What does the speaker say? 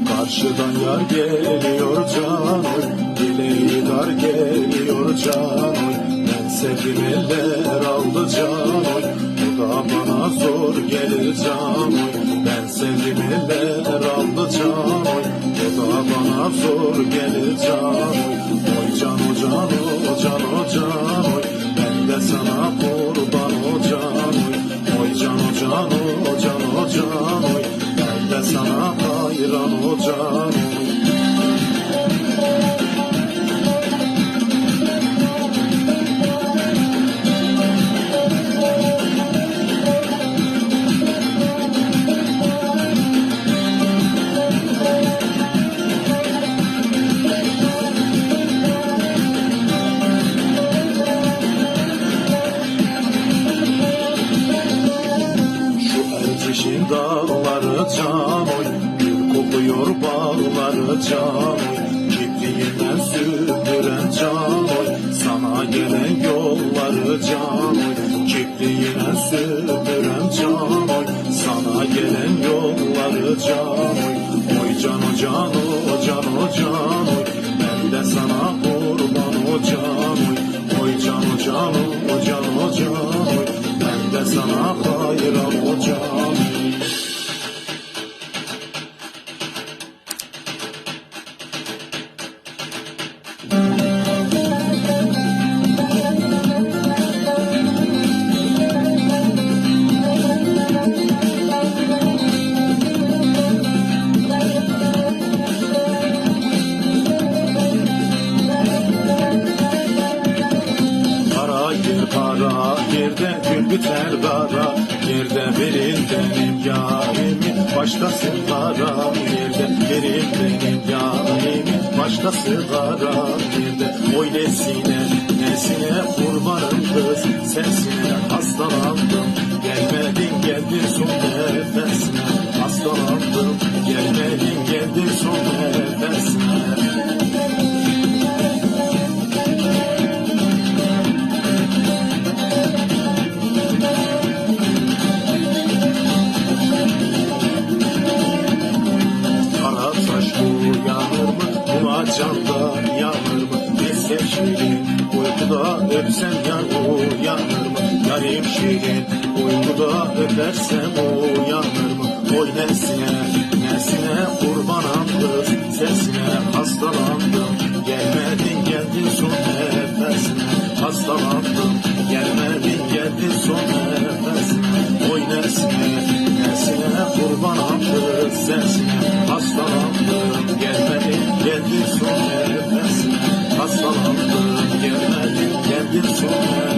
Karşıdan yar geliyor can oy, dileği dar geliyor can oy. Ben sevdim eller aldı can oy, bu da bana zor gelir can oy. Ben sevdim eller aldı can oy, bu da bana zor gelir can oy. Oy can o can o can o can oy, ben de sana kurban o can oy. Oy can o can o can o can oy, ben de sana hayran o can oy. Erciş'in dağları can oy, gül kokuyor bağları can oy. Kipriğinden süpüren can oy, sana gelen yolları can oy. Kipriğinden süpüren can oy, sana gelen yolları can oy. Oy can o can o can o can oy, ben de sana kurban o can oy. Oy can o can o can o can oy, ben de sana hayran o can. Kara yerde gül biter kara, yerde verin benim yarimi, başkası kara yerde verin benim yarimi, başkası kara yerde. Oy nesine nesine kurbanım kız, sesine hastalandım, gelmedin geldin son nefesine, hastalandım, gelmedin geldin son nefesine. Canda yanır mı? Esse şirin uykuda öpsem yar uyanır mı? Yarim şirin uykuda öpersem uyanır mı? Oy nesine nesine kurbanam kız, sesine hastalandım, gelmedin geldin son nefesine, hastalandım, gelmedin geldin son nefesine. Oy nesine nesine kurbanam kız, sesine hastalandım, gelmedin geldin son nefesine, hastalandım, gelmedin geldin son nefesine.